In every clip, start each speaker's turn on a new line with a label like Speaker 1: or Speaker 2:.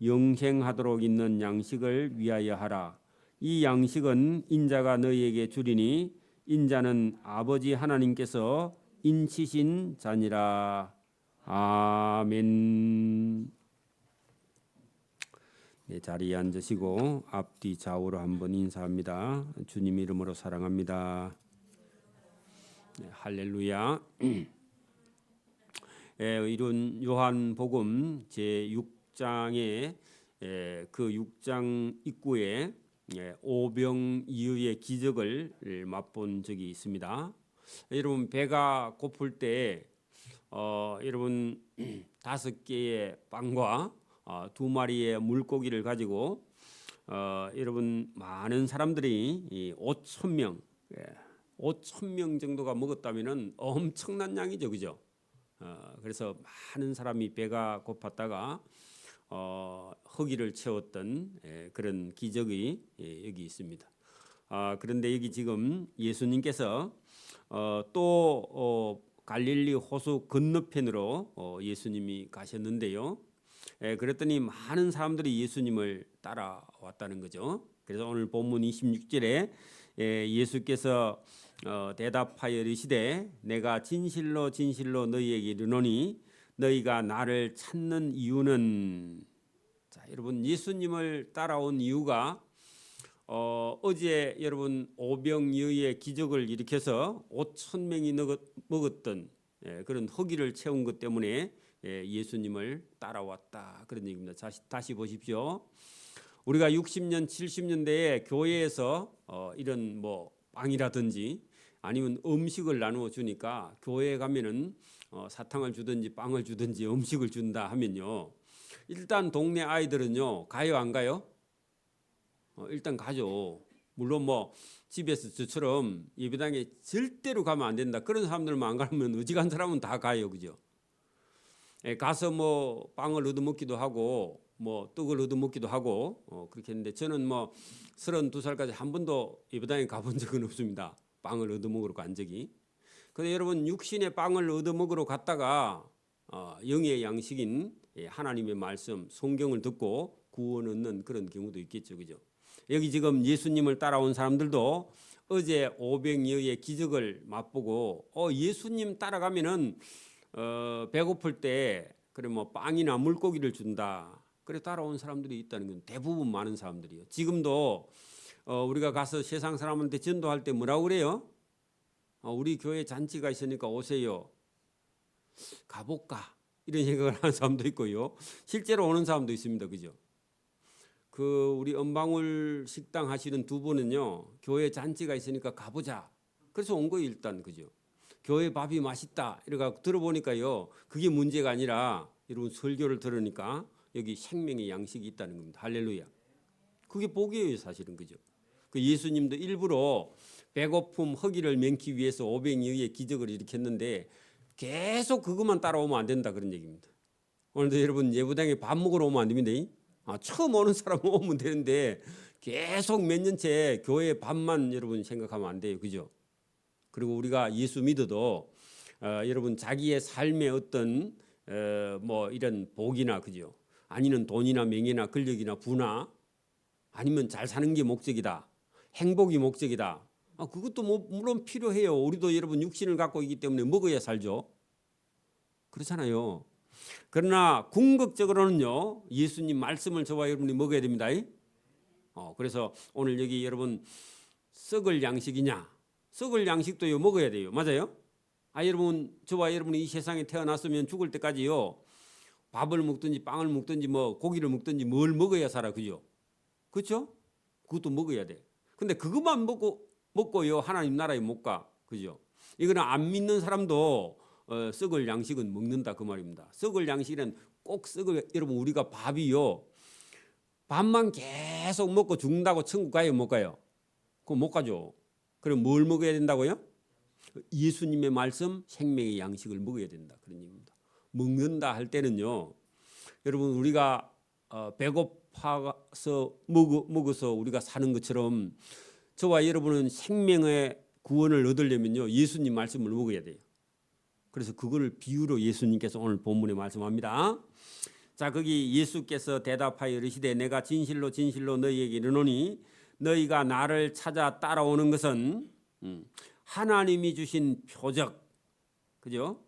Speaker 1: 영생하도록 있는 양식을 위하여 하라. 이 양식은 인자가 너희에게 주리니 인자는 아버지 하나님께서 인치신 자니라. 아멘. 네, 자리에 앉으시고 앞뒤 좌우로 한번 인사합니다. 주님 이름으로 사랑합니다. 네, 할렐루야. 이런 요한복음 제6장의 그 6장 입구에 오병이어의 기적을 맛본 적이 있습니다. 여러분 배가 고플 때 여러분 5개의 빵과 2마리의 물고기를 가지고 여러분 많은 사람들이 5,000명 5,000명 정도가 먹었다면은 엄청난 양이죠, 그죠? 그래서 많은 사람이 배가 고팠다가 허기를 채웠던 그런 기적이 여기 있습니다. 그런데 여기 지금 예수님께서 또 갈릴리 호수 건너편으로 예수님이 가셨는데요. 그랬더니 많은 사람들이 예수님을 따라왔다는 거죠. 그래서 오늘 본문 26절에 예수께서 대답하여 이르시되 내가 진실로 진실로 너희에게 이르노니 너희가 나를 찾는 이유는, 자 여러분 예수님을 따라온 이유가 어제 여러분 오병이어의 기적을 일으켜서 5,000명이 먹었던 그런 허기를 채운 것 때문에 예수님을 따라왔다 그런 얘기입니다. 다시 보십시오. 우리가 60년 70년대에 교회에서 이런 뭐 빵이라든지 아니면 음식을 나누어 주니까 교회에 가면은 사탕을 주든지 빵을 주든지 음식을 준다 하면요, 일단 동네 아이들은요 가요 안 가요? 일단 가죠. 물론 뭐 집에서 저처럼 예배당에 절대로 가면 안 된다 그런 사람들만 안 가면 어지간 사람은 다 가요, 그죠? 가서 뭐 빵을 얻어먹기도 하고 뭐 떡을 얻어먹기도 하고 그렇게 했는데 저는 뭐 32살까지 한 번도 예배당에 가본 적은 없습니다. 빵을 얻어먹으러 간 적이. 근데 여러분 육신의 빵을 얻어먹으러 갔다가 영의 양식인 하나님의 말씀 성경을 듣고 구원 얻는 그런 경우도 있겠죠, 그죠? 여기 지금 예수님을 따라온 사람들도 어제 오병이어의 기적을 맛보고 예수님 따라가면은 배고플 때 그래 뭐 빵이나 물고기를 준다 그래 따라온 사람들이 있다는 건 대부분 많은 사람들이요. 지금도 우리가 가서 세상 사람한테 전도할 때 뭐라고 그래요? 우리 교회 잔치가 있으니까 오세요. 가볼까? 이런 생각을 하는 사람도 있고요. 실제로 오는 사람도 있습니다, 그죠? 그 우리 은방울 식당 하시는 두 분은요, 교회 잔치가 있으니까 가보자. 그래서 온 거예요, 일단, 그죠? 교회 밥이 맛있다 이러고 들어보니까요, 그게 문제가 아니라 여러분 설교를 들으니까 여기 생명의 양식이 있다는 겁니다. 할렐루야. 그게 복이에요, 사실은, 그죠? 그 예수님도 일부러 배고픔 허기를 면기 위해서 오병이어의 기적을 일으켰는데 계속 그것만 따라오면 안 된다 그런 얘기입니다. 오늘도 여러분 예배당에 밥 먹으러 오면 안 됩니다. 처음 오는 사람 오면 되는데 계속 몇 년째 교회 밥만 여러분 생각하면 안 돼요, 그죠? 그리고 우리가 예수 믿어도 여러분 자기의 삶의 어떤 뭐 이런 복이나 그죠? 아니면 돈이나 명예나 권력이나 부나 아니면 잘 사는 게 목적이다, 행복이 목적이다. 그것도 뭐 물론 필요해요. 우리도 여러분 육신을 갖고 있기 때문에 먹어야 살죠. 그렇잖아요. 그러나 궁극적으로는요 예수님 말씀을 저와 여러분이 먹어야 됩니다. 그래서 오늘 여기 여러분 썩을 양식이냐? 썩을 양식도요 먹어야 돼요. 맞아요? 여러분 저와 여러분이 이 세상에 태어났으면 죽을 때까지요 밥을 먹든지 빵을 먹든지 뭐 고기를 먹든지 뭘 먹어야 살아, 그죠? 그렇죠? 그것도 먹어야 돼. 근데 그것만 먹고요 하나님 나라에 못 가, 그죠? 이거는 안 믿는 사람도 썩을 양식은 먹는다 그 말입니다. 썩을 양식은 꼭 썩을, 여러분 우리가 밥이요 밥만 계속 먹고 죽는다고 천국 가요 못 가요? 그거 못 가죠. 그럼 뭘 먹어야 된다고요? 예수님의 말씀 생명의 양식을 먹어야 된다 그런 얘기입니다. 먹는다 할 때는요 여러분 우리가 배고파서 먹어서 우리가 사는 것처럼 저와 여러분은 생명의 구원을 얻으려면요 예수님 말씀을 먹어야 돼요. 그래서 그거를 비유로 예수님께서 오늘 본문에 말씀합니다. 자, 거기 예수께서 대답하여 이르시되 내가 진실로 진실로 너희에게 이르노니 너희가 나를 찾아 따라오는 것은 하나님이 주신 표적, 그죠?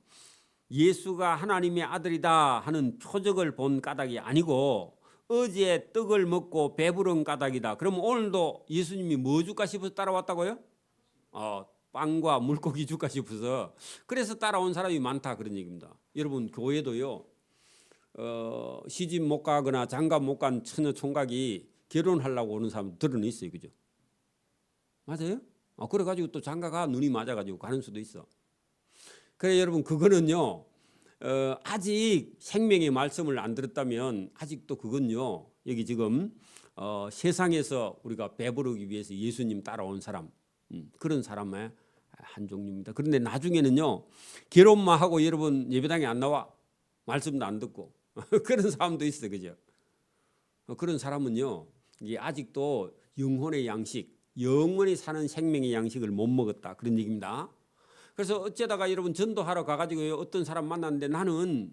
Speaker 1: 예수가 하나님의 아들이다 하는 표적을 본 까닭이 아니고 어제 떡을 먹고 배부른 까닭이다. 그럼 오늘도 예수님이 뭐 줄까 싶어서 따라왔다고요? 빵과 물고기 줄까 싶어서 그래서 따라온 사람이 많다 그런 얘기입니다. 여러분 교회도요. 시집 못 가거나 장가 못 간 처녀 총각이 결혼하려고 오는 사람들은 있어요. 그죠? 맞아요? 그래가지고 또 장가가 눈이 맞아가지고 가는 수도 있어. 그래 여러분 그거는요. 아직 생명의 말씀을 안 들었다면 아직도 그건요. 여기 지금 세상에서 우리가 배부르기 위해서 예수님 따라온 사람 그런 사람의 한 종류입니다. 그런데 나중에는요. 결혼만 하고 여러분 예배당에 안 나와. 말씀도 안 듣고 그런 사람도 있어. 그죠? 그런 사람은요. 이게 아직도 영혼의 양식 영원히 사는 생명의 양식을 못 먹었다. 그런 얘기입니다. 그래서 어쩌다가 여러분 전도하러 가가지고 어떤 사람 만났는데 나는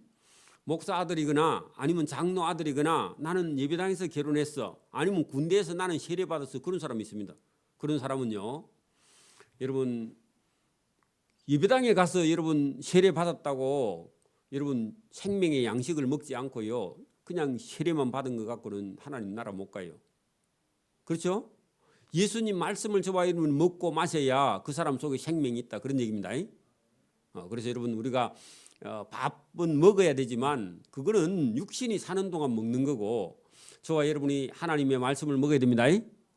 Speaker 1: 목사 아들이거나 아니면 장로 아들이거나 나는 예배당에서 결혼했어. 아니면 군대에서 나는 세례 받았어. 그런 사람이 있습니다. 그런 사람은요. 여러분 예배당에 가서 여러분 세례 받았다고 여러분 생명의 양식을 먹지 않고요. 그냥 세례만 받은 것 갖고는 하나님 나라 못 가요. 그렇죠? 예수님 말씀을 저와 여러분 먹고 마셔야 그 사람 속에 생명이 있다. 그런 얘기입니다. 그래서 여러분 우리가 밥은 먹어야 되지만 그거는 육신이 사는 동안 먹는 거고 저와 여러분이 하나님의 말씀을 먹어야 됩니다.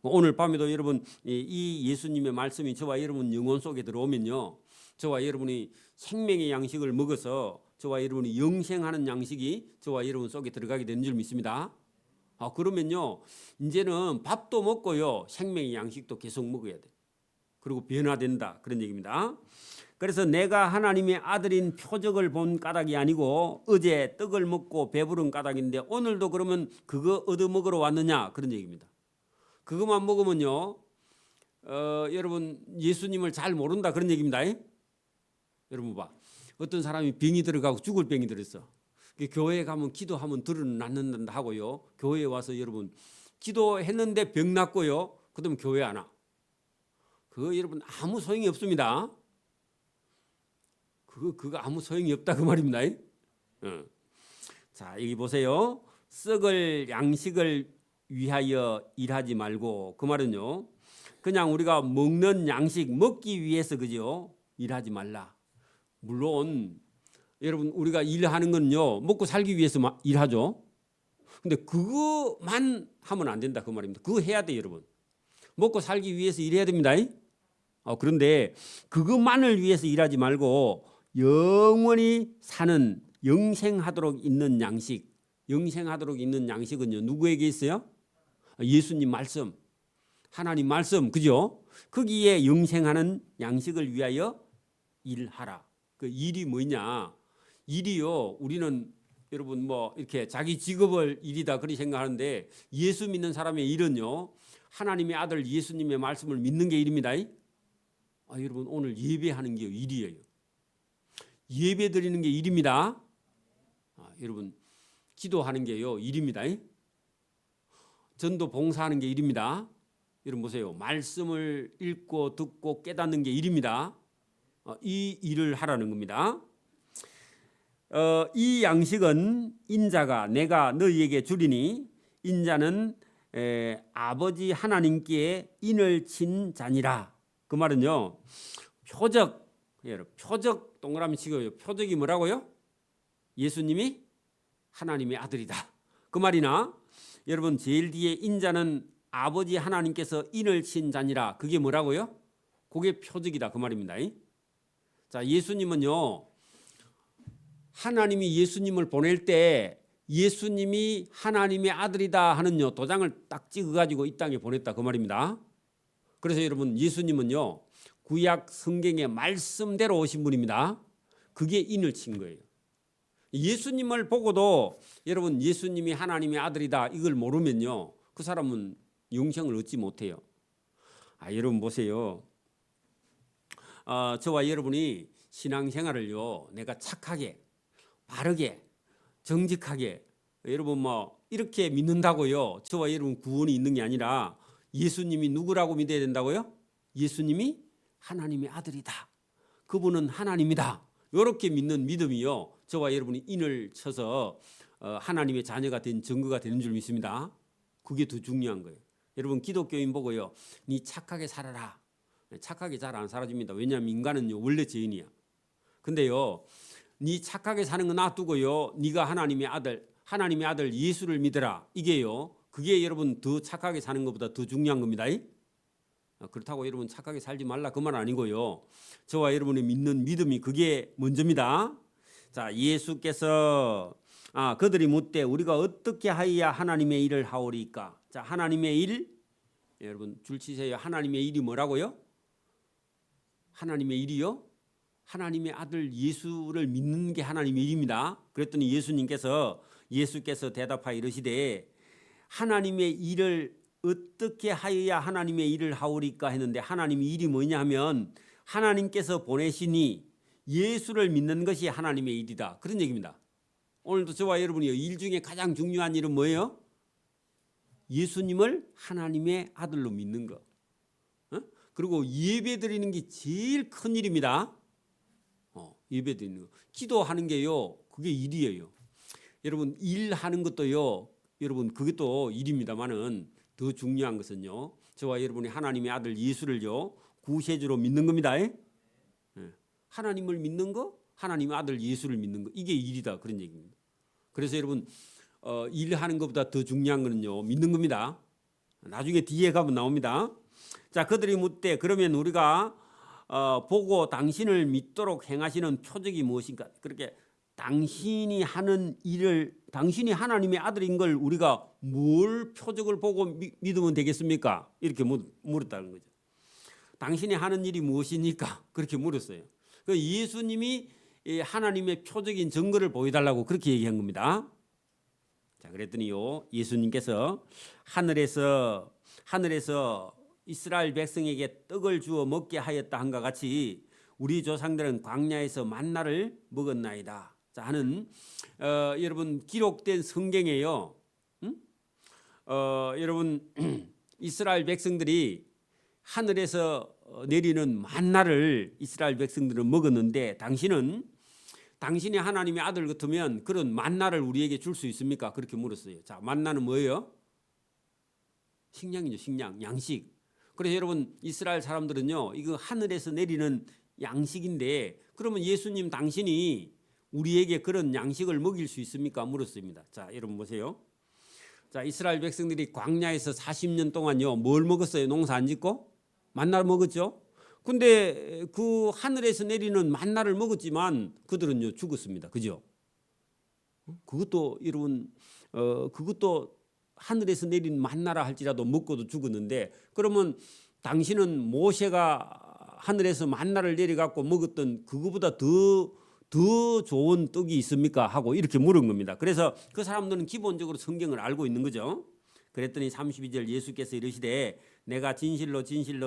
Speaker 1: 오늘 밤에도 여러분 이 예수님의 말씀이 저와 여러분 영혼 속에 들어오면요. 저와 여러분이 생명의 양식을 먹어서 저와 여러분이 영생하는 양식이 저와 여러분 속에 들어가게 되는 줄 믿습니다. 그러면요 이제는 밥도 먹고요 생명의 양식도 계속 먹어야 돼. 그리고 변화된다 그런 얘기입니다. 그래서 내가 하나님의 아들인 표적을 본 까닭이 아니고 어제 떡을 먹고 배부른 까닭인데 오늘도 그러면 그거 얻어먹으러 왔느냐 그런 얘기입니다. 그것만 먹으면요 여러분 예수님을 잘 모른다 그런 얘기입니다. 여러분 봐 어떤 사람이 병이 들어가고 죽을 병이 들었어. 교회에 가면 기도하면 들은 낫는다 하고요. 교회에 와서 여러분 기도했는데 병 낫고요. 그다음에 교회 안 와. 그거 여러분 아무 소용이 없습니다. 그거 아무 소용이 없다 그 말입니다. 자 여기 보세요. 썩을 양식을 위하여 일하지 말고 그 말은요. 그냥 우리가 먹는 양식 먹기 위해서 그죠? 일하지 말라. 물론 여러분 우리가 일하는 건요 먹고 살기 위해서 일하죠. 근데 그거만 하면 안 된다 그 말입니다. 그거 해야 돼 여러분. 먹고 살기 위해서 일해야 됩니다. 그런데 그것만을 위해서 일하지 말고 영원히 사는 영생하도록 있는 양식, 영생하도록 있는 양식은요 누구에게 있어요? 예수님 말씀, 하나님 말씀, 그죠? 거기에 영생하는 양식을 위하여 일하라. 그 일이 뭐냐? 일이요. 우리는 여러분 뭐 이렇게 자기 직업을 일이다 그렇게 생각하는데 예수 믿는 사람의 일은요. 하나님의 아들 예수님의 말씀을 믿는 게 일입니다. 여러분 오늘 예배하는 게 일이에요. 예배 드리는 게 일입니다. 여러분 기도하는 게요 일입니다. 전도 봉사하는 게 일입니다. 여러분 보세요. 말씀을 읽고 듣고 깨닫는 게 일입니다. 이 일을 하라는 겁니다. 이 양식은 인자가 내가 너희에게 주리니 인자는 아버지 하나님께 인을 친 자니라. 그 말은요. 표적 동그라미 치고요. 표적이 뭐라고요? 예수님이 하나님의 아들이다. 그 말이나 여러분 제일 뒤에 인자는 아버지 하나님께서 인을 친 자니라. 그게 뭐라고요? 그게 표적이다. 그 말입니다. 자, 예수님은요. 하나님이 예수님을 보낼 때 예수님이 하나님의 아들이다 하는요 도장을 딱 찍어가지고 이 땅에 보냈다 그 말입니다. 그래서 여러분 예수님은요 구약 성경의 말씀대로 오신 분입니다. 그게 인을 친 거예요. 예수님을 보고도 여러분 예수님이 하나님의 아들이다 이걸 모르면요 그 사람은 영생을 얻지 못해요. 여러분 보세요. 저와 여러분이 신앙생활을요 내가 착하게 바르게 정직하게 여러분 뭐 이렇게 믿는다고요. 저와 여러분 구원이 있는 게 아니라 예수님이 누구라고 믿어야 된다고요? 예수님이 하나님의 아들이다. 그분은 하나님이다. 이렇게 믿는 믿음이요. 저와 여러분이 인을 쳐서 하나님의 자녀가 된 증거가 되는 줄 믿습니다. 그게 더 중요한 거예요. 여러분 기독교인 보고요. 니 착하게 살아라. 착하게 잘 안 살아줍니다. 왜냐하면 인간은요 원래 죄인이야. 근데요, 니 착하게 사는 거 놔두고요, 니가 하나님의 아들 예수를 믿어라. 이게요, 그게 여러분 더 착하게 사는 것보다 더 중요한 겁니다. 그렇다고 여러분 착하게 살지 말라 그 말 아니고요. 저와 여러분이 믿는 믿음이 그게 먼저입니다. 자, 예수께서 그들이 묻되 우리가 어떻게 하여야 하나님의 일을 하오리까? 자, 하나님의 일, 여러분 줄 치세요. 하나님의 일이 뭐라고요? 하나님의 일이요? 하나님의 아들 예수를 믿는 게 하나님의 일입니다. 그랬더니 예수께서 대답하여 이르시되 하나님의 일을 어떻게 하여야 하나님의 일을 하오리까 했는데 하나님의 일이 뭐냐 하면 하나님께서 보내시니 예수를 믿는 것이 하나님의 일이다. 그런 얘기입니다. 오늘도 저와 여러분이 일 중에 가장 중요한 일은 뭐예요? 예수님을 하나님의 아들로 믿는 거. 그리고 예배 드리는 게 제일 큰 일입니다. 예배 드리는 거. 기도하는 게요. 그게 일이에요. 여러분 일하는 것도요. 여러분 그것도 일입니다만은 더 중요한 것은요. 저와 여러분이 하나님의 아들 예수를요. 구세주로 믿는 겁니다. 하나님을 믿는 거, 하나님의 아들 예수를 믿는 거. 이게 일이다. 그런 얘기입니다. 그래서 여러분 일하는 것보다 더 중요한 거는요. 믿는 겁니다. 나중에 뒤에 가면 나옵니다. 자, 그들이 묻되 그러면 우리가 보고 당신을 믿도록 행하시는 표적이 무엇인가? 그렇게 당신이 하는 일을 당신이 하나님의 아들인 걸 우리가 뭘 표적을 보고 믿으면 되겠습니까? 이렇게 물었다는 거죠. 당신이 하는 일이 무엇입니까? 그렇게 물었어요. 그 예수님이 하나님의 표적인 증거를 보여달라고 그렇게 얘기한 겁니다. 자, 그랬더니요, 예수님께서 하늘에서 이스라엘 백성에게 떡을 주어 먹게 하였다 한과 같이 우리 조상들은 광야에서 만나를 먹었나이다. 자, 하는 여러분 기록된 성경에요. 여러분 이스라엘 백성들이 하늘에서 내리는 만나를 이스라엘 백성들은 먹었는데 당신이 하나님의 아들 같으면 그런 만나를 우리에게 줄 수 있습니까? 그렇게 물었어요. 자, 만나는 뭐예요? 식량이죠, 식량, 양식. 그래서 여러분 이스라엘 사람들은요, 이거 하늘에서 내리는 양식인데 그러면 예수님 당신이 우리에게 그런 양식을 먹일 수 있습니까? 물었습니다. 자, 여러분 보세요. 자, 이스라엘 백성들이 광야에서 40년 동안요, 뭘 먹었어요? 농사 안 짓고 만나를 먹었죠. 근데 그 하늘에서 내리는 만나를 먹었지만 그들은요 죽었습니다. 그죠? 그것도 여러분 그것도 하늘에서 내린 만나라 할지라도 먹고도 죽었는데 그러면 당신은 모세가 하늘에서 만나를 내려갖고 먹었던 그거보다 더 좋은 떡이 있습니까? 하고 이렇게 물은 겁니다. 그래서 그 사람들은 기본적으로 성경을 알고 있는 거죠. 그랬더니 32절 예수께서 이르시되 내가 진실로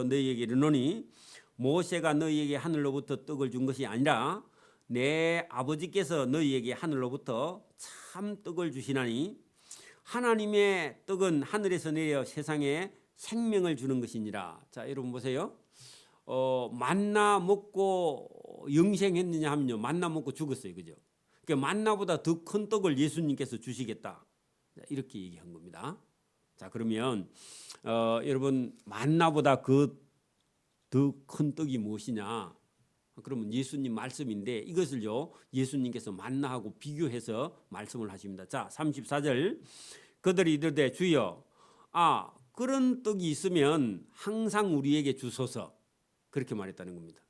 Speaker 1: 너희에게 이르노니 모세가 너희에게 하늘로부터 떡을 준 것이 아니라 내 아버지께서 너희에게 하늘로부터 참 떡을 주시나니 하나님의 떡은 하늘에서 내려 세상에 생명을 주는 것이니라. 자, 여러분 보세요. 만나 먹고 영생했느냐 하면요, 만나 먹고 죽었어요. 그죠? 그러니까 만나보다 더 큰 떡을 예수님께서 주시겠다. 이렇게 얘기한 겁니다. 자, 그러면 여러분 만나보다 더 큰 떡이 무엇이냐? 그러면 예수님 말씀인데 이것을요 예수님께서 만나하고 비교해서 말씀을 하십니다. 자, 34절 그들이 이르되 주여 그런 떡이 있으면 항상 우리에게 주소서 그렇게 말했다는 겁니다.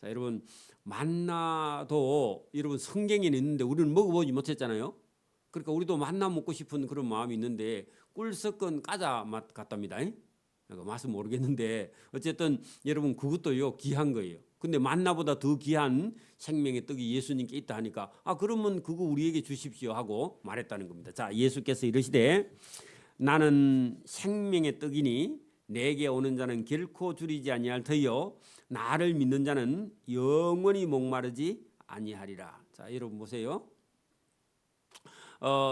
Speaker 1: 자, 여러분 만나도 여러분 성경에는 있는데 우리는 먹어보지 못했잖아요. 그러니까 우리도 만나 먹고 싶은 그런 마음이 있는데 꿀 섞은 과자 맛 같답니다. 맛은 모르겠는데 어쨌든 여러분 그것도요 귀한 거예요. 근데 만나보다 더 귀한 생명의 떡이 예수님께 있다 하니까 그러면 그거 우리에게 주십시오 하고 말했다는 겁니다. 자, 예수께서 이르시되 나는 생명의 떡이니 내게 오는 자는 결코 줄이지 아니할 터이요 나를 믿는 자는 영원히 목마르지 아니하리라. 자, 여러분 보세요.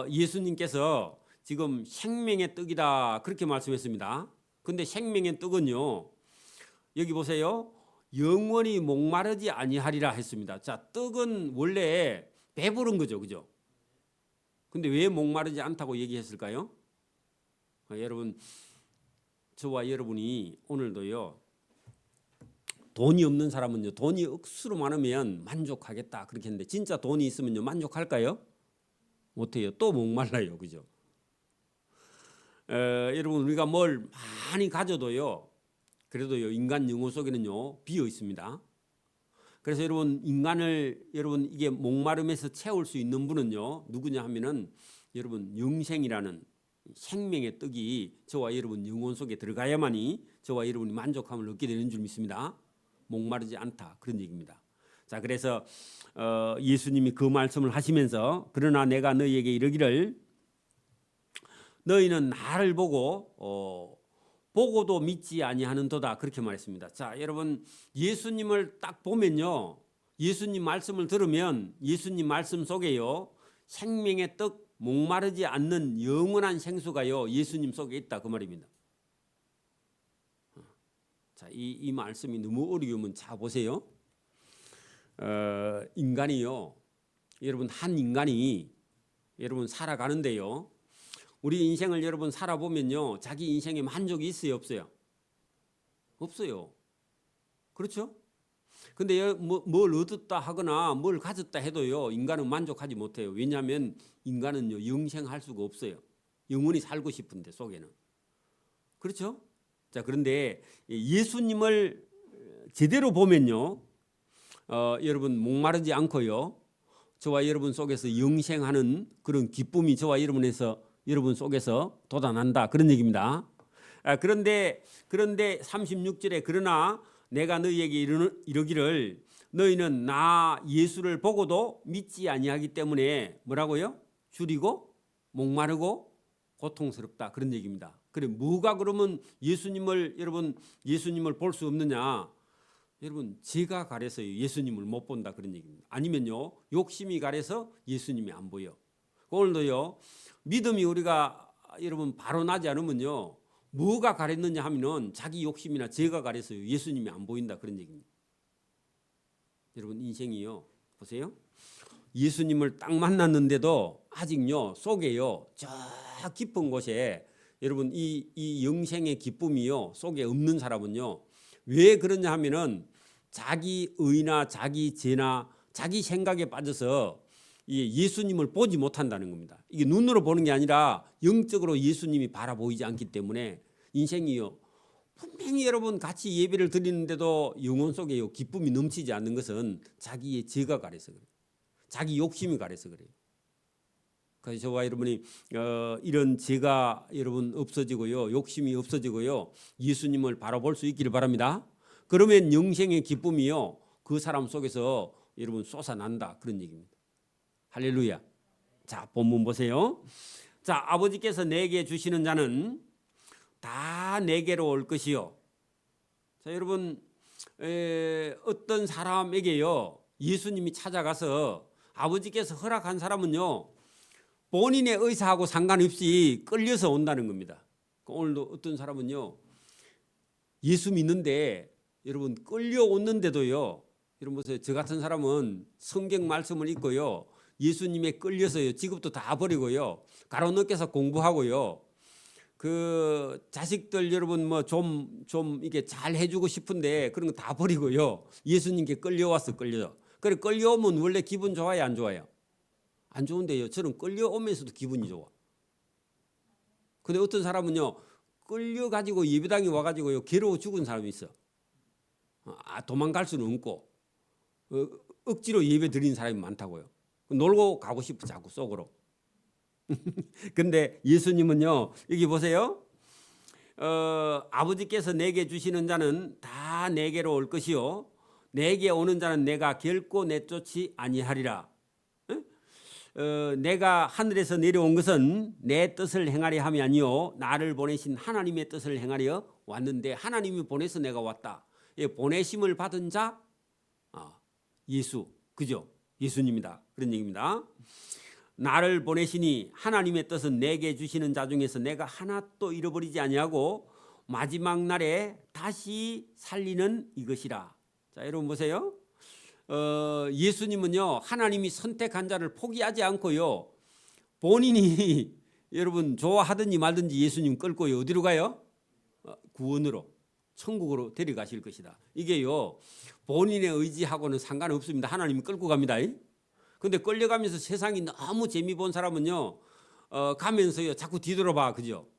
Speaker 1: 예수님께서 지금 생명의 떡이다 그렇게 말씀했습니다. 근데 생명의 떡은요, 여기 보세요. 영원히 목마르지 아니하리라 했습니다. 자, 떡은 원래 배부른 거죠, 그죠? 근데 왜 목마르지 않다고 얘기했을까요? 여러분, 저와 여러분이 오늘도요, 돈이 없는 사람은요, 돈이 억수로 많으면 만족하겠다 그렇게 했는데 진짜 돈이 있으면요 만족할까요? 못해요. 또 목말라요, 그죠? 여러분, 우리가 뭘 많이 가져도요, 그래도요 인간 영혼 속에는요 비어 있습니다. 그래서 여러분, 여러분 이게 목마름에서 채울 수 있는 분은요 누구냐 하면은 여러분, 영생이라는 생명의 떡이 저와 여러분 영혼 속에 들어가야만이 저와 여러분이 만족함을 얻게 되는 줄 믿습니다. 목마르지 않다 그런 얘기입니다. 자, 그래서 예수님이 그 말씀을 하시면서 그러나 내가 너희에게 이르기를 너희는 나를 보고도 믿지 아니하는도다 그렇게 말했습니다. 자, 여러분, 예수님을 딱 보면요, 예수님 말씀을 들으면 예수님 말씀 속에요 생명의 떡, 목마르지 않는 영원한 생수가요 예수님 속에 있다 그 말입니다. 자, 이 말씀이 너무 어려우면 자 보세요. 인간이요, 여러분, 한 인간이 여러분 살아가는데요, 우리 인생을 여러분 살아보면요 자기 인생에 만족이 있어요, 없어요? 없어요. 그렇죠? 근데 뭘 얻었다 하거나 뭘 가졌다 해도요 인간은 만족하지 못해요. 왜냐하면 인간은요 영생할 수가 없어요. 영원히 살고 싶은데 속에는. 그렇죠? 자, 그런데 예수님을 제대로 보면요, 여러분 목마르지 않고요, 저와 여러분 속에서 영생하는 그런 기쁨이 저와 여러분 속에서 돋아난다 그런 얘기입니다. 그런데 36절에 그러나 내가 너희에게 이르기를 너희는 나 예수를 보고도 믿지 아니하기 때문에 뭐라고요? 줄이고 목마르고 고통스럽다 그런 얘기입니다. 그래, 뭐가 그러면 예수님을 볼 수 없느냐? 여러분, 죄가 가려서 예수님을 못 본다 그런 얘기입니다. 아니면요 욕심이 가려서 예수님이 안 보여. 오늘도요 믿음이 우리가 여러분 바로 나지 않으면요 뭐가 가렸느냐 하면은 자기 욕심이나 죄가 가려서 예수님이 안 보인다 그런 얘기입니다. 여러분, 인생이요 보세요, 예수님을 딱 만났는데도 아직요 속에요 저 깊은 곳에 여러분 이 영생의 기쁨이요 속에 없는 사람은요 왜 그러냐 하면은 자기 의나 자기 죄나 자기 생각에 빠져서 예수님을 보지 못한다는 겁니다. 이게 눈으로 보는 게 아니라 영적으로 예수님이 바라보이지 않기 때문에 인생이요 분명히 여러분 같이 예배를 드리는데도 영혼 속에 기쁨이 넘치지 않는 것은 자기의 죄가 가려서 그래요. 자기 욕심이 가려서 그래요. 그래서 저와 여러분이 이런 죄가 여러분 없어지고요, 욕심이 없어지고요, 예수님을 바라볼 수 있기를 바랍니다. 그러면 영생의 기쁨이요 그 사람 속에서 여러분 솟아난다 그런 얘기입니다. 할렐루야. 자, 본문 보세요. 자, 아버지께서 내게 주시는 자는 다 내게로 올 것이요. 자, 여러분, 어떤 사람에게요 예수님이 찾아가서 아버지께서 허락한 사람은요 본인의 의사하고 상관없이 끌려서 온다는 겁니다. 오늘도 어떤 사람은요 예수 믿는데 여러분 끌려오는데도요, 여러분 보세요, 저 같은 사람은 성경 말씀을 읽고요 예수님에 끌려서요 직업도 다 버리고요 가로넣겨서 공부하고요 그 자식들 여러분 뭐 좀 이게 잘 해주고 싶은데 그런 거 다 버리고요 예수님께 끌려와서 그래, 끌려오면 원래 기분 좋아요, 안 좋아요? 안 좋은데요 저는 끌려오면서도 기분이 좋아. 근데 어떤 사람은요 끌려가지고 예배당에 와가지고요 괴로워 죽은 사람이 있어. 도망갈 수는 없고 억지로 예배 드리는 사람이 많다고요. 놀고 가고 싶어 자꾸 속으로. 근데 예수님은요 여기 보세요, 아버지께서 내게 주시는 자는 다 내게로 올 것이요 내게 오는 자는 내가 결코 내쫓지 아니하리라. 내가 하늘에서 내려온 것은 내 뜻을 행하려 함이 아니요 나를 보내신 하나님의 뜻을 행하려 왔는데, 하나님이 보내서 내가 왔다. 보내심을 받은 자 예수, 그죠? 예수님이다 그런 얘기입니다. 나를 보내시니 하나님의 뜻은 내게 주시는 자 중에서 내가 하나도 잃어버리지 아니하고 마지막 날에 다시 살리는 이것이라. 자, 여러분 보세요. 예수님은요, 하나님이 선택한 자를 포기하지 않고요, 본인이 여러분 좋아하든지 말든지 예수님 끌고요, 어디로 가요? 구원으로, 천국으로 데려가실 것이다. 이게요, 본인의 의지하고는 상관없습니다. 하나님이 끌고 갑니다. 근데 끌려가면서 세상이 너무 재미 본 사람은요, 가면서요 자꾸 뒤돌아봐, 그죠?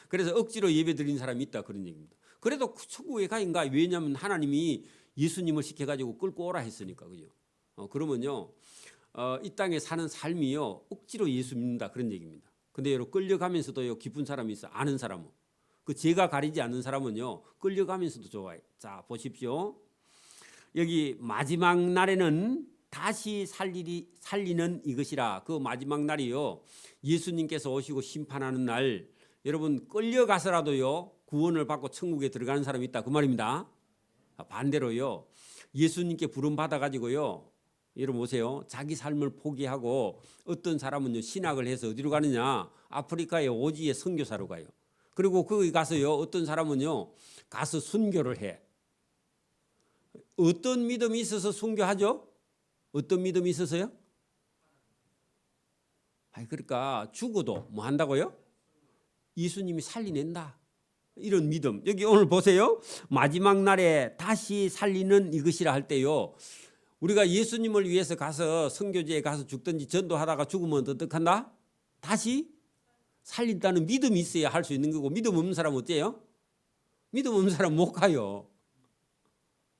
Speaker 1: 그래서 억지로 예배 드린 사람이 있다, 그런 얘기입니다. 그래도 천국에 가인가? 왜냐하면 하나님이 예수님을 시켜가지고 끌고 오라 했으니까, 그죠? 그러면요, 이 땅에 사는 삶이요 억지로 예수 믿는다, 그런 얘기입니다. 근데 여러분 끌려가면서도요 기쁜 사람이 있어. 아는 사람은, 그 죄가 가리지 않는 사람은요 끌려가면서도 좋아요. 자, 보십시오. 여기 마지막 날에는 다시 살리는 이것이라. 그 마지막 날이요, 예수님께서 오시고 심판하는 날, 여러분 끌려가서라도요 구원을 받고 천국에 들어가는 사람이 있다, 그 말입니다. 반대로요, 예수님께 부름 받아 가지고요, 여러분 보세요, 자기 삶을 포기하고 어떤 사람은요 신학을 해서 어디로 가느냐, 아프리카의 오지의 선교사로 가요. 그리고 거기 가서요 어떤 사람은요 가서 순교를 해. 어떤 믿음이 있어서 순교하죠? 어떤 믿음이 있어서요? 그러니까 죽어도 뭐 한다고요? 예수님이 살리낸다, 이런 믿음. 여기 오늘 보세요, 마지막 날에 다시 살리는 이것이라 할 때요, 우리가 예수님을 위해서 가서 선교지에 가서 죽든지 전도하다가 죽으면 어떡한다? 다시 살린다는 믿음이 있어야 할 수 있는 거고, 믿음 없는 사람은 어때요? 믿음 없는 사람은 못 가요.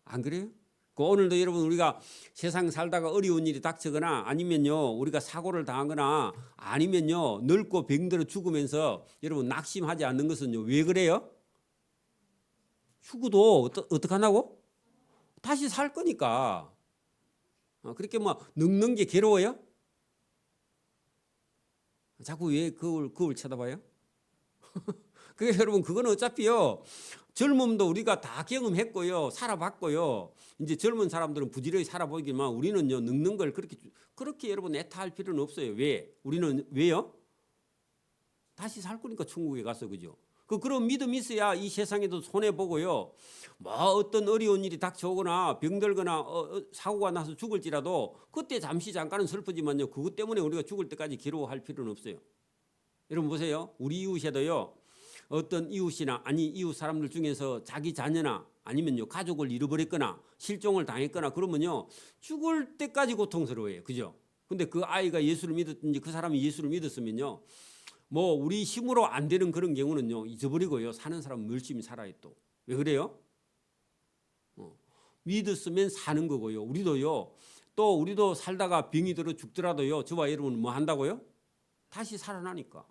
Speaker 1: 안 그래요? 오늘도 여러분 우리가 세상 살다가 어려운 일이 닥치거나 아니면요 우리가 사고를 당하거나 아니면요 늙고 병들어 죽으면서 여러분 낙심하지 않는 것은요 왜 그래요? 죽어도 어떡하냐고? 다시 살 거니까. 그렇게 뭐 늙는 게 괴로워요? 자꾸 왜 그걸 쳐다봐요? 그게 여러분 그건 어차피요 젊음도 우리가 다 경험했고요 살아봤고요, 이제 젊은 사람들은 부지런히 살아보기만, 우리는요 늙는 걸 그렇게 여러분 애타할 필요는 없어요. 왜? 우리는 왜요? 다시 살 거니까 천국에 가서, 그죠? 그런 믿음이 있어야 이 세상에도 손해 보고요, 뭐 어떤 어려운 일이 닥쳐오거나 병들거나 사고가 나서 죽을지라도 그때 잠시 잠깐은 슬프지만요 그것 때문에 우리가 죽을 때까지 괴로워할 필요는 없어요. 여러분 보세요, 우리 이웃에도요 어떤 이웃이나 아니 이웃 사람들 중에서 자기 자녀나 아니면요 가족을 잃어버렸거나 실종을 당했거나 그러면요 죽을 때까지 고통스러워해요, 그죠? 근데 그 아이가 예수를 믿었든지 그 사람이 예수를 믿었으면요 뭐 우리 힘으로 안 되는 그런 경우는요 잊어버리고요 사는 사람은 열심히 살아요. 또 왜 그래요? 믿었으면 사는 거고요. 우리도요, 또 우리도 살다가 병이 들어 죽더라도요 저와 여러분은 뭐 한다고요? 다시 살아나니까.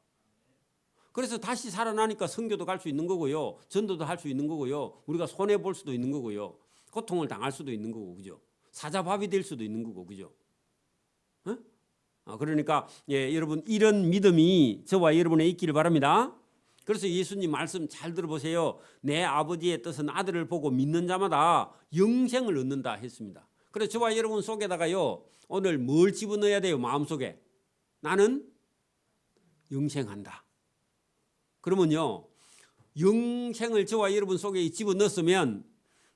Speaker 1: 그래서 다시 살아나니까 선교도 갈 수 있는 거고요, 전도도 할 수 있는 거고요, 우리가 손해 볼 수도 있는 거고요, 고통을 당할 수도 있는 거고, 그죠? 사자밥이 될 수도 있는 거고, 그죠? 그러니까 여러분 이런 믿음이 저와 여러분에 있기를 바랍니다. 그래서 예수님 말씀 잘 들어보세요. 내 아버지의 뜻은 아들을 보고 믿는 자마다 영생을 얻는다 했습니다. 그래서 저와 여러분 속에다가요 오늘 뭘 집어넣어야 돼요? 마음속에 나는 영생한다. 그러면요 영생을 저와 여러분 속에 집어넣었으면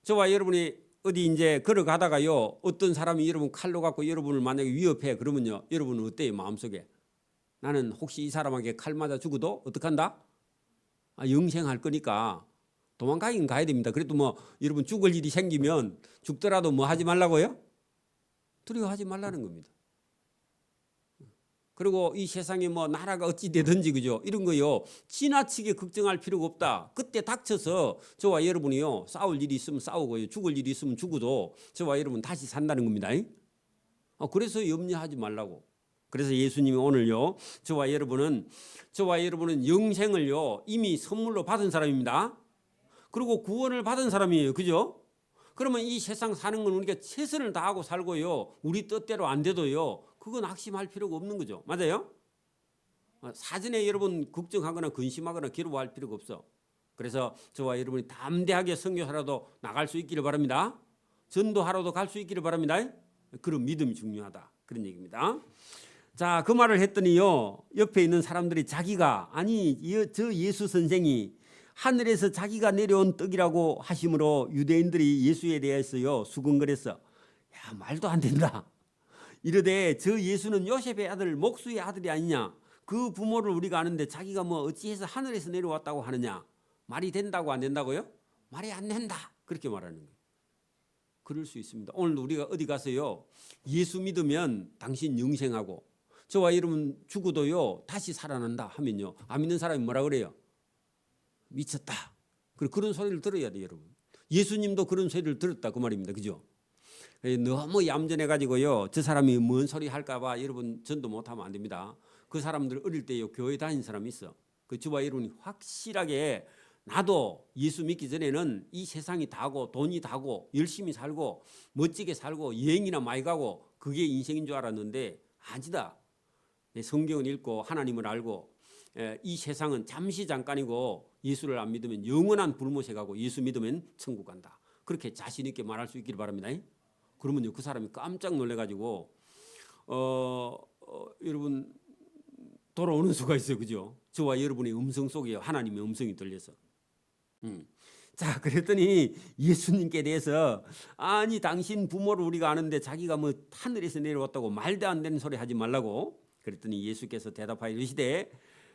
Speaker 1: 저와 여러분이 어디 이제 걸어가다가요 어떤 사람이 여러분 칼로 갖고 여러분을 만약에 위협해, 그러면요 여러분은 어때요? 마음속에 나는 혹시 이 사람에게 칼 맞아 죽어도 어떡한다? 영생할 거니까 도망가긴 가야 됩니다. 그래도 뭐 여러분 죽을 일이 생기면 죽더라도 뭐 하지 말라고요? 두려워하지 말라는 겁니다. 그리고 이 세상에 뭐 나라가 어찌 되든지, 그죠? 이런 거요 지나치게 걱정할 필요가 없다. 그때 닥쳐서 저와 여러분이요 싸울 일이 있으면 싸우고요, 죽을 일이 있으면 죽어도 저와 여러분 다시 산다는 겁니다. 그래서 염려하지 말라고. 그래서 예수님이 오늘요 저와 여러분은 영생을요 이미 선물로 받은 사람입니다. 그리고 구원을 받은 사람이에요, 그죠? 그러면 이 세상 사는 건 우리가 최선을 다하고 살고요 우리 뜻대로 안 돼도요 그건 낙심할 필요가 없는 거죠. 맞아요? 사전에 여러분 걱정하거나 근심하거나 괴로워할 필요가 없어. 그래서 저와 여러분이 담대하게 선교하러도 나갈 수 있기를 바랍니다. 전도하러도 갈 수 있기를 바랍니다. 그런 믿음이 중요하다, 그런 얘기입니다. 자, 그 말을 했더니요, 옆에 있는 사람들이 자기가 아니 저 예수 선생이 하늘에서 자기가 내려온 떡이라고 하심으로 유대인들이 예수에 대해서요 수근거렸어. 야, 말도 안 된다. 이르되 저 예수는 요셉의 아들 목수의 아들이 아니냐. 그 부모를 우리가 아는데 자기가 뭐 어찌해서 하늘에서 내려왔다고 하느냐. 말이 된다고 안 된다고요? 말이 안 된다. 그렇게 말하는 거예요. 그럴 수 있습니다. 오늘 우리가 어디 가서요 예수 믿으면 당신 영생하고 저와 이러면 죽어도요 다시 살아난다 하면요 안 믿는 사람이 뭐라 그래요? 미쳤다. 그런 소리를 들어야 돼요, 여러분. 예수님도 그런 소리를 들었다 그 말입니다. 그죠? 너무 얌전해 가지고요 저 사람이 뭔 소리 할까 봐 여러분 전도 못하면 안 됩니다. 그 사람들 어릴 때요 교회 다닌 사람이 있어. 그 저와 여러분이 확실하게 나도 예수 믿기 전에는 이 세상이 다고 돈이 다고 열심히 살고 멋지게 살고 여행이나 많이 가고 그게 인생인 줄 알았는데 아니다. 성경을 읽고 하나님을 알고 이 세상은 잠시 잠깐이고 예수를 안 믿으면 영원한 불못에 가고 예수 믿으면 천국 간다. 그렇게 자신 있게 말할 수 있기를 바랍니다. 그러면요 그 사람이 깜짝 놀래가지고 여러분 돌아오는 수가 있어요. 그죠? 저와 여러분의 음성 속에 하나님의 음성이 들려서 자, 그랬더니 예수님께 대해서 아니 당신 부모를 우리가 아는데 자기가 뭐 하늘에서 내려왔다고 말도 안 되는 소리 하지 말라고. 그랬더니 예수께서 대답하여 이르시되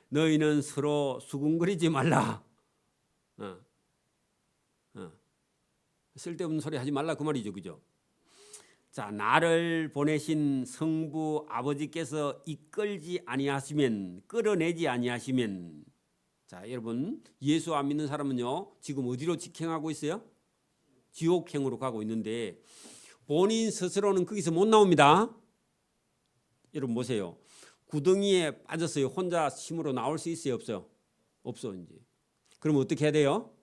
Speaker 1: 너희는 서로 수군거리지 말라. 쓸데없는 소리 하지 말라 그 말이죠. 그죠? 자, 나를 보내신 성부 아버지께서 이끌지 아니하시면 끌어내지 아니하시면 자, 여러분 예수 안 믿는 사람은요 지금 어디로 직행하고 있어요? 지옥행으로 가고 있는데 본인 스스로는 거기서 못 나옵니다. 여러분 보세요. 구덩이에 빠졌어요. 혼자 힘으로 나올 수 있어요? 없어요? 없어 이제. 그럼 어떻게 해야 돼요?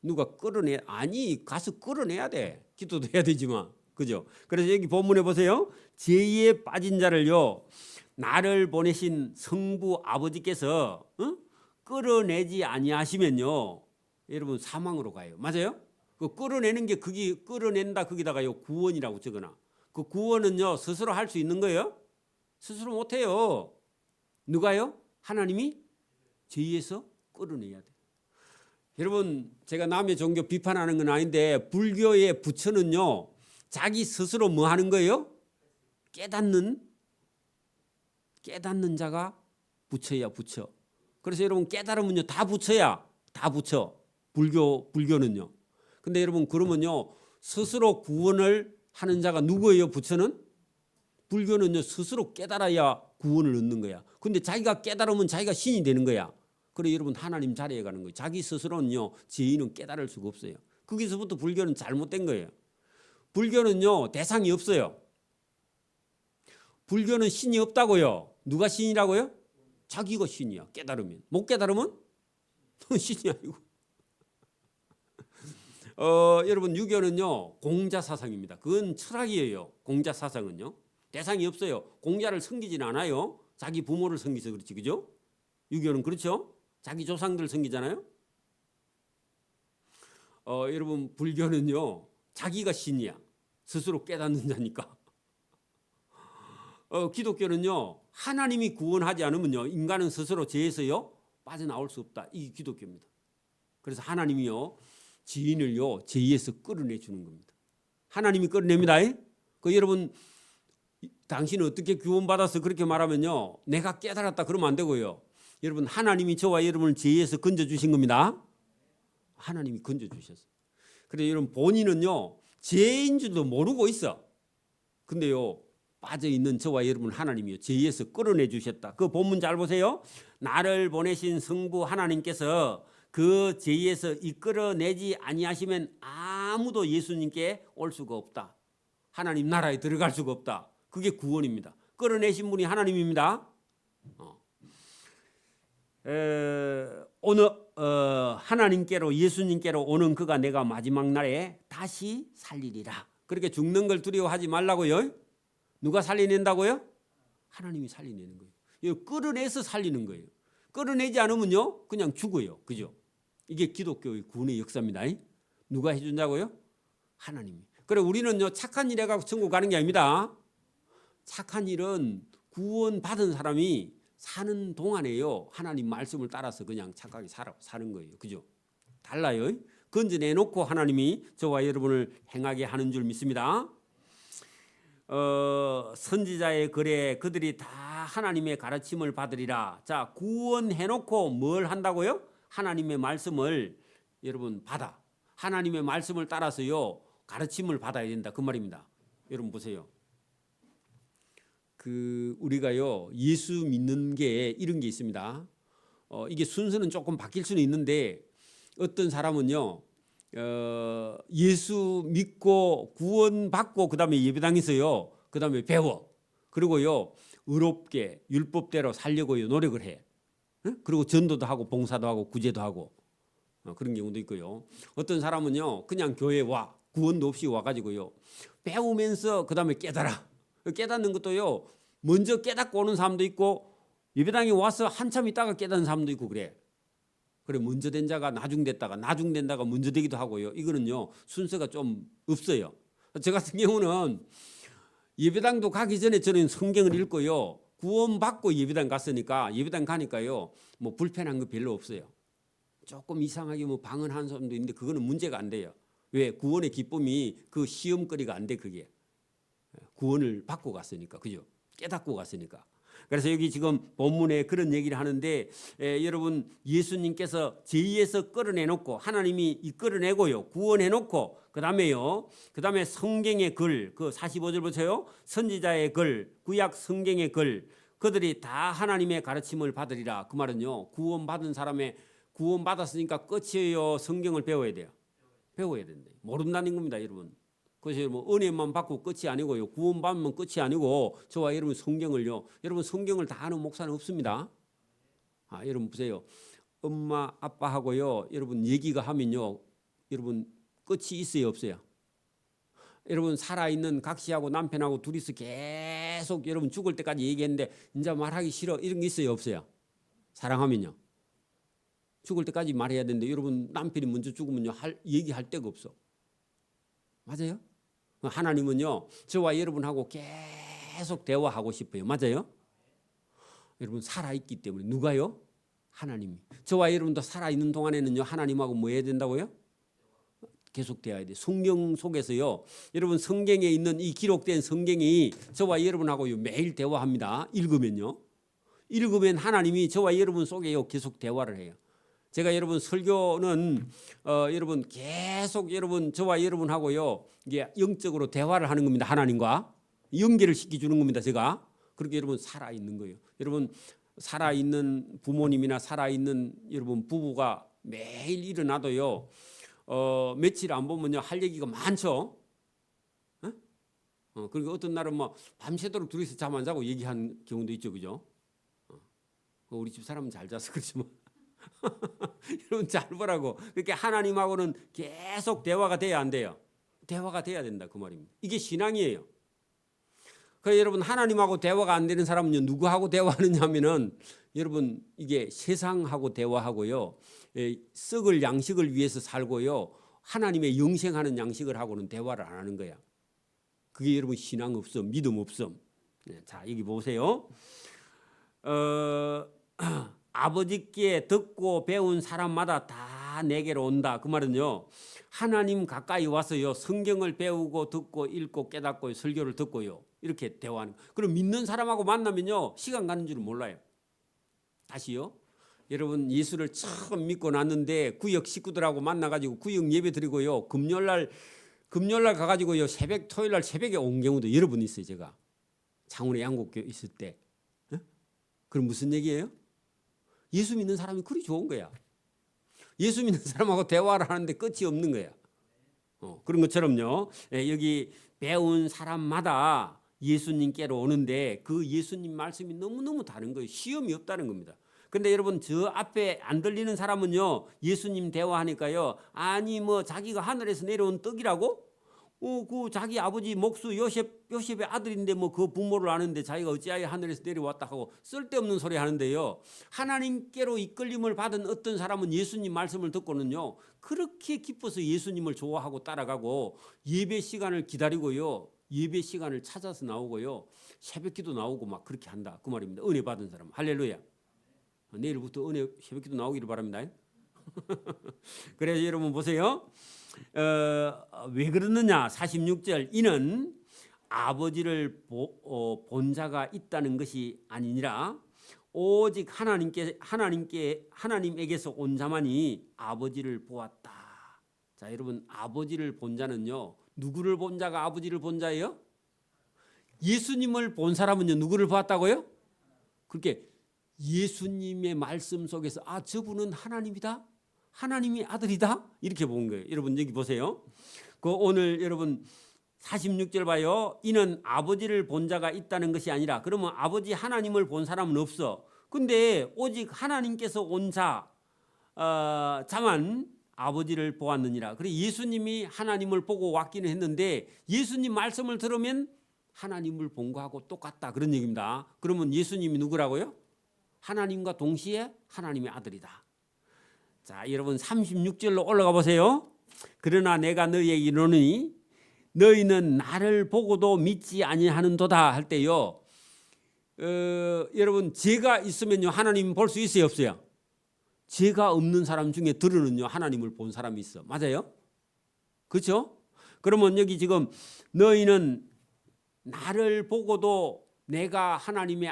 Speaker 1: 누가 끌어내? 아니 가서 끌어내야 돼. 기도도 해야 되지만. 그죠? 그래서 여기 본문에 보세요. 죄에 빠진 자를요 나를 보내신 성부 아버지께서 끌어내지 아니하시면요 여러분 사망으로 가요. 맞아요? 그 끌어내는 게 그게 끌어낸다 거기다가요 구원이라고 적어놔. 그 구원은요 스스로 할 수 있는 거예요? 스스로 못해요. 누가요? 하나님이 죄에서 끌어내야 돼. 여러분 제가 남의 종교 비판하는 건 아닌데 불교의 부처는요 자기 스스로 뭐 하는 거예요? 깨닫는 자가 부처야 부처. 그래서 여러분 깨달으면요 다 부처야 다 부처. 불교는요. 근데 여러분 그러면요 스스로 구원을 하는 자가 누구예요? 부처는? 불교는요 스스로 깨달아야 구원을 얻는 거야. 근데 자기가 깨달으면 자기가 신이 되는 거야. 그래 여러분 하나님 자리에 가는 거예요. 자기 스스로는요 죄인은 깨달을 수가 없어요. 거기서부터 불교는 잘못된 거예요. 불교는요 대상이 없어요. 불교는 신이 없다고요. 누가 신이라고요? 자기가 신이야. 깨달으면. 못 깨달으면 신이 아니고. 여러분 유교는요 공자 사상입니다. 그건 철학이에요. 공자 사상은요 대상이 없어요. 공자를 섬기지는 않아요. 자기 부모를 섬기서 그렇지, 그죠? 유교는 그렇죠. 자기 조상들 섬기잖아요. 여러분 불교는요 자기가 신이야. 스스로 깨닫는 자니까. 기독교는요 하나님이 구원하지 않으면요 인간은 스스로 죄에서요 빠져나올 수 없다. 이게 기독교입니다. 그래서 하나님이요 죄인을요 죄에서 끌어내 주는 겁니다. 하나님이 끌어냅니다. 그 여러분 당신은 어떻게 구원받아서 그렇게 말하면요 내가 깨달았다 그러면 안 되고요. 여러분 하나님이 저와 여러분을 죄에서 건져주신 겁니다. 하나님이 건져주셨어요. 그래서 여러분 본인은요 죄인 줄도 모르고 있어. 근데요 빠져있는 저와 여러분 하나님이요 죄에서 끌어내 주셨다. 그 본문 잘 보세요. 나를 보내신 성부 하나님께서 그 죄에서 이끌어내지 아니하시면 아무도 예수님께 올 수가 없다. 하나님 나라에 들어갈 수가 없다. 그게 구원입니다. 끌어내신 분이 하나님입니다. 오늘 하나님께로 예수님께로 오는 그가 내가 마지막 날에 다시 살리리라. 그렇게 죽는 걸 두려워하지 말라고요. 누가 살려낸다고요? 하나님이 살려내는 거예요. 이거 끌어내서 살리는 거예요. 끌어내지 않으면요 그냥 죽어요. 그죠? 이게 기독교의 구원의 역사입니다. 누가 해준다고요? 하나님이. 그래 우리는요 착한 일 해가지고 천국 가는 게 아닙니다. 착한 일은 구원 받은 사람이 사는 동안에요, 하나님 말씀을 따라서 그냥 착하게 사는 거예요. 그죠? 달라요. 건져내놓고 하나님이 저와 여러분을 행하게 하는 줄 믿습니다. 선지자의 글에 그들이 다 하나님의 가르침을 받으리라. 자, 구원해놓고 뭘 한다고요? 하나님의 말씀을 여러분 받아. 하나님의 말씀을 따라서요, 가르침을 받아야 된다. 그 말입니다. 여러분 보세요. 우리가요, 예수 믿는 게 이런 게 있습니다. 이게 순서는 조금 바뀔 수는 있는데, 어떤 사람은요, 예수 믿고 구원받고 그다음에 예배당에서요, 그다음에 배워. 그리고요, 의롭게 율법대로 살려고요, 노력을 해. 그리고 전도도 하고 봉사도 하고 구제도 하고 그런 경우도 있고요. 어떤 사람은요, 그냥 교회에 와, 구원도 없이 와가지고요, 배우면서 그다음에 깨달아. 깨닫는 것도요, 먼저 깨닫고 오는 사람도 있고, 예배당에 와서 한참 있다가 깨닫는 사람도 있고 그래. 먼저 된 자가 나중됐다가 나중된다가 먼저 되기도 하고요. 이거는요, 순서가 좀 없어요. 저 같은 경우는 예배당도 가기 전에 저는 성경을 읽고요, 구원받고 예배당 갔으니까, 예배당 가니까요, 뭐 불편한 거 별로 없어요. 조금 이상하게 뭐 방언하는 사람도 있는데 그거는 문제가 안 돼요. 왜? 구원의 기쁨이 그 시험거리가 안 돼. 그게 구원을 받고 갔으니까, 그죠? 깨닫고 갔으니까. 그래서 여기 지금 본문에 그런 얘기를 하는데, 여러분, 예수님께서 죄에서 끌어내놓고, 하나님이 끌어내고요, 구원해놓고, 그 다음에 성경의 글, 그 45절 보세요. 선지자의 글, 구약 성경의 글, 그들이 다 하나님의 가르침을 받으리라. 그 말은요, 구원받은 사람의, 구원받았으니까 끝이에요, 성경을 배워야 돼요. 배워야 된다. 모른다는 겁니다, 여러분. 그래서 뭐 은혜만 받고 끝이 아니고요, 구원받으면 끝이 아니고, 저와 여러분 성경을요, 여러분 성경을 다 아는 목사는 없습니다. 여러분 보세요. 엄마 아빠하고요, 여러분 얘기가 하면요, 여러분 끝이 있어요, 없어요? 여러분 살아있는 각시하고 남편하고 둘이서 계속 여러분 죽을 때까지 얘기했는데 이제 말하기 싫어, 이런 게 있어요, 없어요? 사랑하면요, 죽을 때까지 말해야 되는데, 여러분 남편이 먼저 죽으면요, 얘기할 데가 없어. 맞아요? 하나님은요, 저와 여러분하고 계속 대화하고 싶어요. 맞아요? 여러분 살아있기 때문에. 누가요? 하나님이. 저와 여러분도 살아있는 동안에는요, 하나님하고 뭐 해야 된다고요? 계속 대화해야 돼요. 성경 속에서요, 여러분 성경에 있는 이 기록된 성경이 저와 여러분하고요, 매일 대화합니다. 읽으면 하나님이 저와 여러분 속에요, 계속 대화를 해요. 제가 여러분 설교는 여러분 계속 여러분 저와 여러분하고요, 이게 영적으로 대화를 하는 겁니다. 하나님과 연결을 시켜주는 겁니다. 제가 그렇게 여러분 살아 있는 거예요. 여러분 살아 있는 부모님이나 살아 있는 여러분 부부가 매일 일어나도요, 며칠 안 보면요, 할 얘기가 많죠. 그리고 어떤 날은 뭐 밤새도록 둘이서 잠 안 자고 얘기한 경우도 있죠, 그죠? 우리 집 사람은 잘 자서 그렇지만. 여러분 잘 보라고. 그렇게 하나님하고는 계속 대화가 돼야 안 돼요? 대화가 돼야 된다, 그 말입니다. 이게 신앙이에요. 그래서 여러분 하나님하고 대화가 안 되는 사람은요, 누구하고 대화하느냐 하면은, 여러분 이게 세상하고 대화하고요, 썩을 양식을 위해서 살고요, 하나님의 영생하는 양식을 하고는 대화를 안 하는 거야. 그게 여러분 신앙 없음, 믿음 없음. 자, 여기 보세요. 아버지께 듣고 배운 사람마다 다 내게로 온다. 그 말은요, 하나님 가까이 와서요, 성경을 배우고 듣고 읽고 깨닫고 설교를 듣고요, 이렇게 대화하는. 그럼 믿는 사람하고 만나면요, 시간 가는 줄을 몰라요. 다시요, 여러분 예수를 처음 믿고 났는데 구역 식구들하고 만나가지고 구역 예배 드리고요, 금요일날 가가지고요, 토요일날 새벽에 온 경우도 여러 번 있어요. 제가 창원의 양곡교회 있을 때. 그럼 무슨 얘기예요? 예수 믿는 사람이 그리 좋은 거야. 예수 믿는 사람하고 대화를 하는데 끝이 없는 거야. 그런 것처럼요, 여기 배운 사람마다 예수님께로 오는데, 그 예수님 말씀이 너무너무 다른 거예요. 시험이 없다는 겁니다. 근데 여러분 저 앞에 안 들리는 사람은요, 예수님 대화하니까요, 아니 뭐 자기가 하늘에서 내려온 떡이라고? 그 자기 아버지 목수 요셉의 아들인데 뭐 그 부모를 아는데 자기가 어찌하여 하늘에서 내려왔다 하고 쓸데없는 소리 하는데요, 하나님께로 이끌림을 받은 어떤 사람은 예수님 말씀을 듣고는요, 그렇게 기뻐서 예수님을 좋아하고 따라가고 예배 시간을 기다리고요, 예배 시간을 찾아서 나오고요. 새벽기도 나오고 막 그렇게 한다. 그 말입니다. 은혜 받은 사람. 할렐루야. 내일부터 은혜 새벽기도 나오기를 바랍니다. 그래서 여러분 보세요. 왜 그러느냐? 46절 이는 아버지를 본 자가 있다는 것이 아니니라 오직 하나님에게서 온 자만이 아버지를 보았다. 자, 여러분 아버지를 본 자는요. 누구를 본 자가 아버지를 본 자예요? 예수님을 본 사람은요. 누구를 보았다고요? 그렇게 예수님의 말씀 속에서 아, 저분은 하나님이다. 하나님의 아들이다. 이렇게 본 거예요. 여러분 여기 보세요. 그 오늘 여러분 46절 봐요. 이는 아버지를 본 자가 있다는 것이 아니라 그러면 아버지 하나님을 본 사람은 없어. 근데 오직 하나님께서 온 자만 아버지를 보았느니라. 그래 예수님이 하나님을 보고 왔기는 했는데 예수님 말씀을 들으면 하나님을 본 거하고 똑같다. 그런 얘기입니다. 그러면 예수님이 누구라고요? 하나님과 동시에 하나님의 아들이다. 자, 여러분 36절로 올라가 보세요. 그러나 내가 너희에게 이르노니 너희는 나를 보고도 믿지 아니하는도다 할 때요. 여러분 죄가 있으면요 하나님 볼 수 있어요 없어요? 죄가 없는 사람 중에 들으는요 하나님을 본 사람이 있어. 맞아요? 그렇죠? 그러면 여기 지금 너희는 나를 보고도 내가 하나님의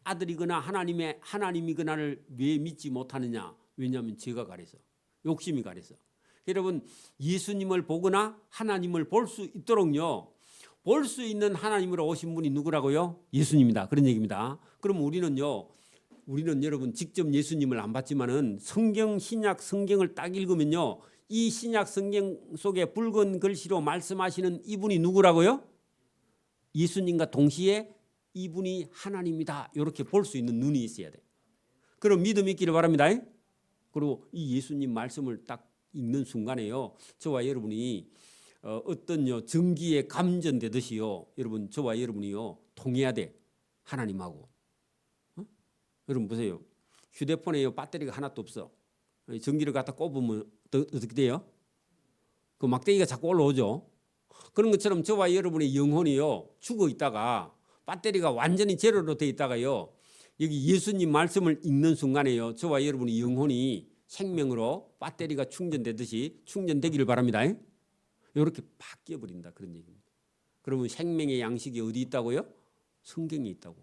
Speaker 1: 아들이거나 하나님이거나를 왜 믿지 못하느냐? 왜냐하면 죄가 가려서 욕심이 가려서. 여러분 예수님을 보거나 하나님을 볼 수 있도록요. 볼 수 있는 하나님으로 오신 분이 누구라고요? 예수님이다. 그런 얘기입니다. 그럼 우리는 여러분 직접 예수님을 안 봤지만은 신약 성경을 딱 읽으면요. 이 신약 성경 속에 붉은 글씨로 말씀하시는 이분이 누구라고요? 예수님과 동시에 이분이 하나님이다. 이렇게 볼 수 있는 눈이 있어야 돼. 그럼 믿음이 있기를 바랍니다. 그리고 이 예수님 말씀을 딱 읽는 순간에요. 저와 여러분이 어떤 전기에 감전되듯이요. 여러분 저와 여러분이요. 통해야 돼. 하나님하고. 여러분 보세요. 휴대폰에 배터리가 하나도 없어. 전기를 갖다 꼽으면 어떻게 돼요? 그 막대기가 자꾸 올라오죠. 그런 것처럼 저와 여러분의 영혼이요. 죽어 있다가 배터리가 완전히 제로로 돼 있다가요. 여기 예수님 말씀을 읽는 순간에요. 저와 여러분의 영혼이 생명으로 배터리가 충전되듯이 충전되기를 바랍니다. 이렇게 바뀌어 버린다 그런 얘기입니다. 그러면 생명의 양식이 어디 있다고요? 성경에 있다고.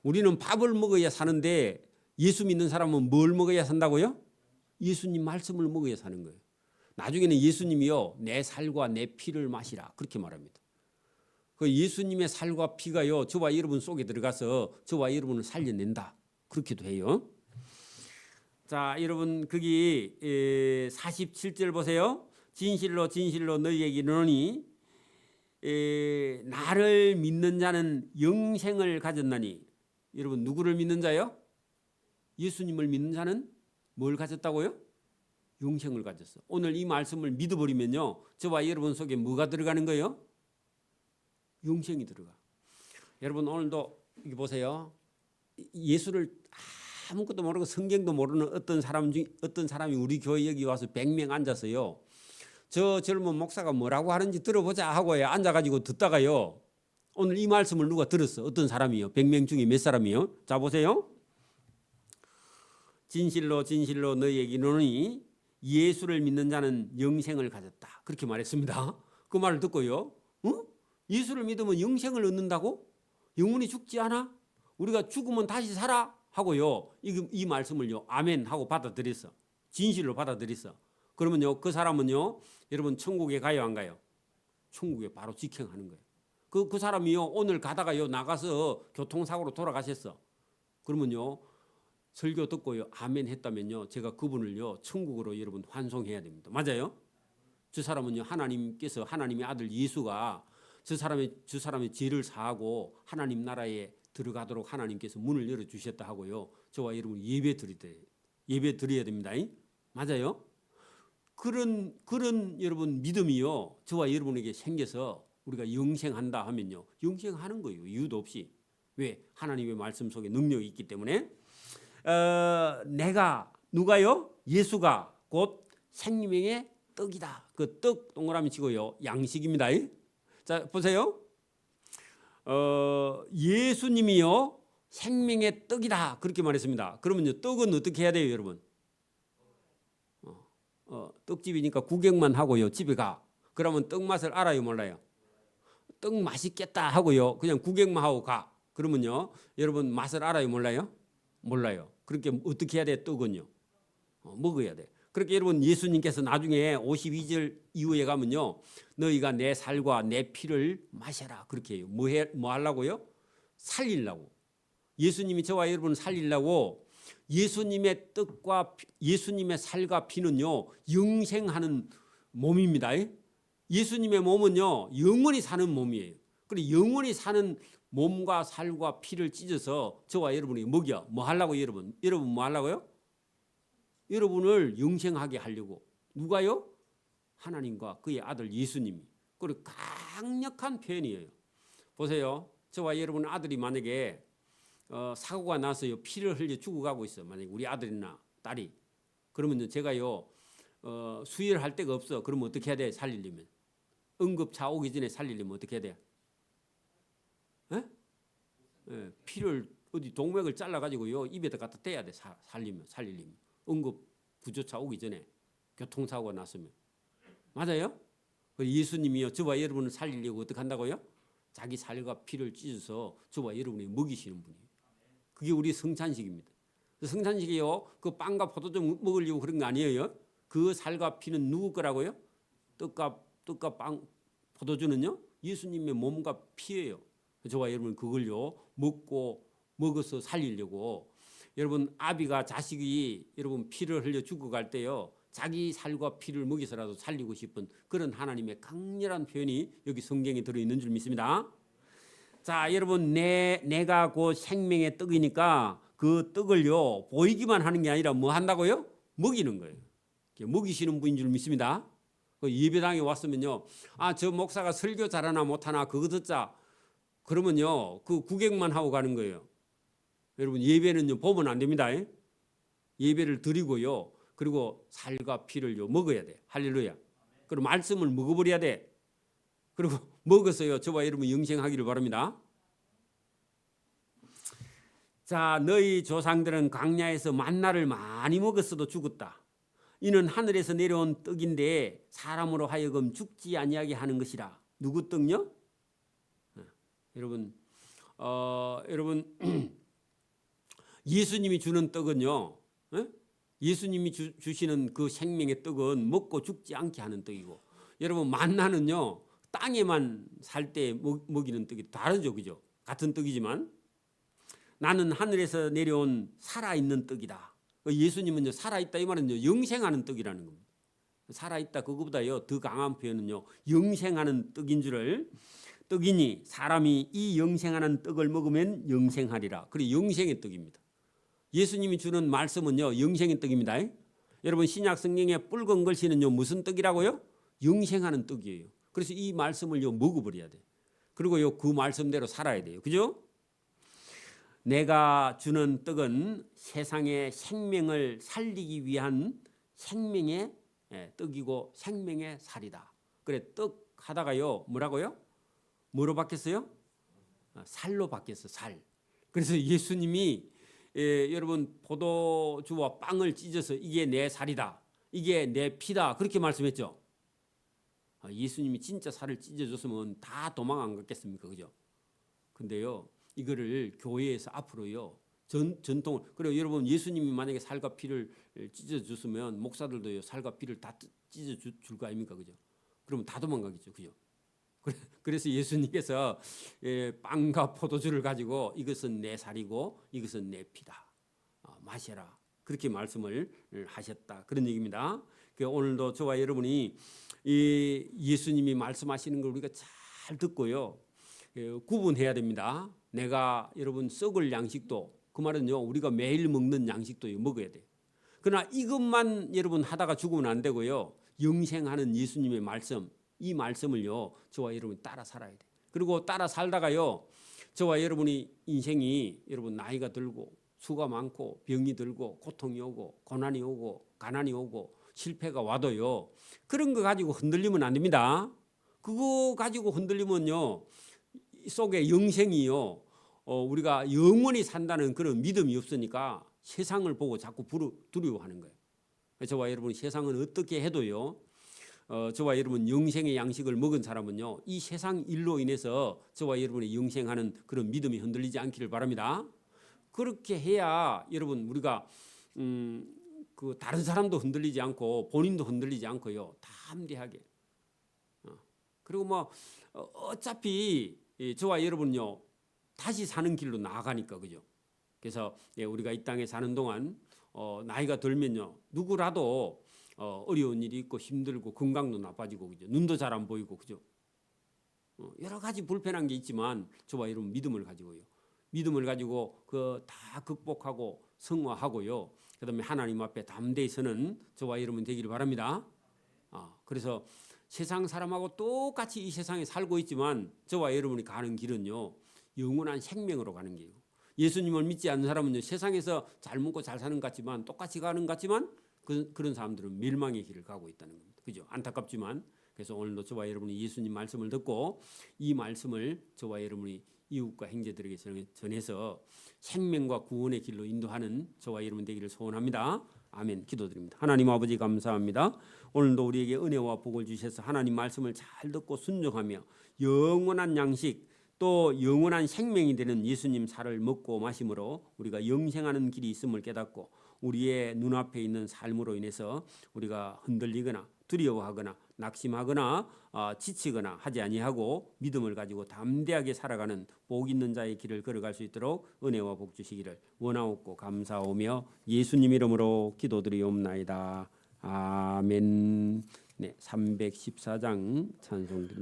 Speaker 1: 우리는 밥을 먹어야 사는데 예수 믿는 사람은 뭘 먹어야 산다고요? 예수님 말씀을 먹어야 사는 거예요. 나중에는 예수님이요. 내 살과 내 피를 마시라 그렇게 말합니다. 그 예수님의 살과 피가요. 저와 여러분 속에 들어가서 저와 여러분을 살려낸다. 그렇기도 해요. 자, 여러분 거기 47절 보세요. 진실로 진실로 너희에게 이르노니 나를 믿는 자는 영생을 가졌나니. 여러분 누구를 믿는 자요? 예수님을 믿는 자는 뭘 가졌다고요? 영생을 가졌어. 오늘 이 말씀을 믿어버리면요. 저와 여러분 속에 뭐가 들어가는 거예요? 영생이 들어가. 여러분 오늘도 이거 보세요. 예수를 아무것도 모르고 성경도 모르는 어떤 사람이 우리 교회 여기 와서 100명 앉았어요. 저 젊은 목사가 뭐라고 하는지 들어보자 하고요. 앉아가지고 듣다가요. 오늘 이 말씀을 누가 들었어? 어떤 사람이요? 100명 중에 몇 사람이요? 자 보세요. 진실로 진실로 너희에게 이르노니 예수를 믿는 자는 영생을 가졌다. 그렇게 말했습니다. 그 말을 듣고요. 예수를 믿으면 영생을 얻는다고? 영혼이 죽지 않아? 우리가 죽으면 다시 살아? 하고요. 이 말씀을요. 아멘 하고 받아들였어. 진실로 받아들였어. 그러면요. 그 사람은요. 여러분 천국에 가요 안 가요? 천국에 바로 직행하는 거예요. 그 사람이요. 오늘 가다가요. 나가서 교통사고로 돌아가셨어. 그러면요. 설교 듣고요. 아멘 했다면요. 제가 그분을요. 천국으로 여러분 환송해야 됩니다. 맞아요? 저 사람은요. 하나님께서 하나님의 아들 예수가 저 사람의 죄를 사하고 하나님 나라에 들어가도록 하나님께서 문을 열어 주셨다 하고요. 저와 여러분 예배 드려야 됩니다. 맞아요? 그런 여러분 믿음이요. 저와 여러분에게 생겨서 우리가 영생한다 하면요. 영생하는 거예요. 이유도 없이. 왜? 하나님의 말씀 속에 능력이 있기 때문에. 누가요? 예수가 곧 생명의 떡이다. 그 떡 동그라미 치고요. 양식입니다. 자, 보세요. 예수님이요 생명의 떡이다 그렇게 말했습니다. 그러면요 떡은 어떻게 해야 돼요, 여러분? 떡집이니까 구경만 하고요 집에 가. 그러면 떡 맛을 알아요, 몰라요? 떡 맛있겠다 하고요 그냥 구경만 하고 가. 그러면요 여러분 맛을 알아요, 몰라요? 몰라요. 그렇게 어떻게 해야 돼? 떡은요 먹어야 돼. 그렇게 여러분 예수님께서 나중에 52절 이후에 가면요 너희가 내 살과 내 피를 마셔라 그렇게 해요. 뭐 하려고요? 살리려고. 예수님이 저와 여러분을 살리려고 예수님의 떡과 예수님의 살과 피는요 영생하는 몸입니다. 예수님의 몸은요 영원히 사는 몸이에요. 그리고 영원히 사는 몸과 살과 피를 찢어서 저와 여러분이 먹여. 뭐 하려고 여러분 뭐 하려고요? 여러분을 영생하게 하려고. 누가요? 하나님과 그의 아들 예수님이. 그리고 강력한 표현이에요. 보세요. 저와 여러분 아들이 만약에 사고가 나서요 피를 흘려 죽어가고 있어. 만약에 우리 아들이나 딸이. 그러면 제가요 수혈할 데가 없어. 그러면 어떻게 해야 돼? 살리려면. 응급차 오기 전에 살리려면 어떻게 해야 돼? 피를 어디 동맥을 잘라가지고요 입에다 갖다 대야 돼. 살리려면. 응급 구조차 오기 전에 교통사고가 났으면. 맞아요? 예수님이요 저와 여러분을 살리려고 어떻게 한다고요? 자기 살과 피를 찢어서 저와 여러분이 먹이시는 분이에요. 그게 우리 성찬식입니다. 성찬식이요 그 빵과 포도주 먹으려고 그런 거 아니에요. 그 살과 피는 누구 거라고요? 떡과 빵 포도주는요 예수님의 몸과 피예요. 저와 여러분 그걸요 먹어서 살리려고. 여러분 아비가 자식이 여러분 피를 흘려 죽어갈 때요 자기 살과 피를 먹여서라도 살리고 싶은 그런 하나님의 강렬한 표현이 여기 성경에 들어있는 줄 믿습니다. 자, 여러분 내가 그 생명의 떡이니까 그 떡을요 보이기만 하는 게 아니라 뭐 한다고요? 먹이는 거예요. 먹이시는 분인 줄 믿습니다. 그 예배당에 왔으면요 저 목사가 설교 잘하나 못하나 그거 듣자 그러면요 그 구경만 하고 가는 거예요. 여러분 예배는요 보면 안 됩니다. 예배를 드리고요. 그리고 살과 피를요 먹어야 돼. 할렐루야. 그리고 말씀을 먹어버려야 돼. 그리고 먹어서요 저와 여러분 영생하기를 바랍니다. 자, 너희 조상들은 광야에서 만나를 많이 먹었어도 죽었다. 이는 하늘에서 내려온 떡인데 사람으로 하여금 죽지 아니하게 하는 것이라. 누구 떡요? 여러분 예수님이 주는 떡은요 예수님이 주시는 그 생명의 떡은 먹고 죽지 않게 하는 떡이고, 여러분 만나는요 땅에만 살 때 먹이는 떡이 다르죠, 그죠? 같은 떡이지만 나는 하늘에서 내려온 살아있는 떡이다. 예수님은요 살아있다 이 말은요 영생하는 떡이라는 겁니다. 살아있다 그거보다요 더 강한 표현은요 영생하는 떡인 줄을. 떡이니 사람이 이 영생하는 떡을 먹으면 영생하리라. 그리고 영생의 떡입니다. 예수님이 주는 말씀은요 영생의 떡입니다. 여러분 신약 성경에 붉은 글씨는요 무슨 떡이라고요? 영생하는 떡이에요. 그래서 이 말씀을요 먹어버려야 돼. 그리고요 그 말씀대로 살아야 돼요. 그죠? 내가 주는 떡은 세상의 생명을 살리기 위한 생명의 떡이고 생명의 살이다. 그래 떡 하다가요 뭐라고요? 뭐로 바뀌었어요? 살로 바뀌었어. 살. 그래서 예수님이 여러분 포도주와 빵을 찢어서 이게 내 살이다. 이게 내 피다. 그렇게 말씀했죠. 예수님이 진짜 살을 찢어줬으면 다 도망 안 갔겠습니까? 그죠? 근데요. 이거를 교회에서 앞으로요. 전통을. 그리고 여러분 예수님이 만약에 살과 피를 찢어줬으면 목사들도요. 살과 피를 다 찢어줄 거 아닙니까? 그죠? 그러면 다 도망가겠죠. 그죠? 그래서 예수님께서 빵과 포도주를 가지고 이것은 내 살이고 이것은 내 피다. 마셔라. 그렇게 말씀을 하셨다. 그런 얘기입니다. 오늘도 저와 여러분이 이 예수님이 말씀하시는 걸 우리가 잘 듣고요. 구분해야 됩니다. 내가 여러분 썩을 양식도 그 말은요 우리가 매일 먹는 양식도 먹어야 돼. 그러나 이것만 여러분 하다가 죽으면 안 되고요. 영생하는 예수님의 말씀 이 말씀을요 저와 여러분이 따라 살아야 돼. 그리고 따라 살다가요 저와 여러분이 인생이 여러분 나이가 들고 수가 많고 병이 들고 고통이 오고 고난이 오고 가난이 오고 실패가 와도요 그런 거 가지고 흔들리면 안 됩니다. 그거 가지고 흔들리면요, 속에 영생이요, 우리가 영원히 산다는 그런 믿음이 없으니까 세상을 보고 자꾸 두려워하는 거예요. 저와 여러분, 세상은 어떻게 해도요, 저와 여러분 영생의 양식을 먹은 사람은요, 이 세상 일로 인해서 저와 여러분의 영생하는 그런 믿음이 흔들리지 않기를 바랍니다. 그렇게 해야 여러분 우리가 그 다른 사람도 흔들리지 않고 본인도 흔들리지 않고요, 담대하게. 그리고 뭐 어차피 저와 여러분요 다시 사는 길로 나아가니까, 그죠? 그래서 우리가 이 땅에 사는 동안 나이가 들면요, 누구라도 어려운 일이 있고 힘들고 건강도 나빠지고, 그죠? 눈도 잘 안 보이고, 그죠? 여러 가지 불편한 게 있지만 저와 여러분 믿음을 가지고요, 믿음을 가지고 그 다 극복하고 승화하고요, 그다음에 하나님 앞에 담대히 서는 저와 여러분 되기를 바랍니다. 그래서 세상 사람하고 똑같이 이 세상에 살고 있지만 저와 여러분이 가는 길은요, 영원한 생명으로 가는 길이에요. 예수님을 믿지 않는 사람은요, 세상에서 잘 먹고 잘 사는 것 같지만, 똑같이 가는 것 같지만 그런 사람들은 멸망의 길을 가고 있다는 겁니다. 그죠? 안타깝지만. 그래서 오늘도 저와 여러분이 예수님 말씀을 듣고 이 말씀을 저와 여러분이 이웃과 형제들에게 전해서 생명과 구원의 길로 인도하는 저와 여러분 되기를 소원합니다. 아멘. 기도드립니다. 하나님 아버지, 감사합니다. 오늘도 우리에게 은혜와 복을 주셔서 하나님 말씀을 잘 듣고 순종하며 영원한 양식, 또 영원한 생명이 되는 예수님 살을 먹고 마심으로 우리가 영생하는 길이 있음을 깨닫고, 우리의 눈앞에 있는 삶으로 인해서 우리가 흔들리거나 두려워하거나 낙심하거나 지치거나 하지 아니하고 믿음을 가지고 담대하게 살아가는 복 있는 자의 길을 걸어갈 수 있도록 은혜와 복 주시기를 원하옵고 감사하오며 예수님 이름으로 기도드리옵나이다. 아멘. 네, 314장 찬송드립니다.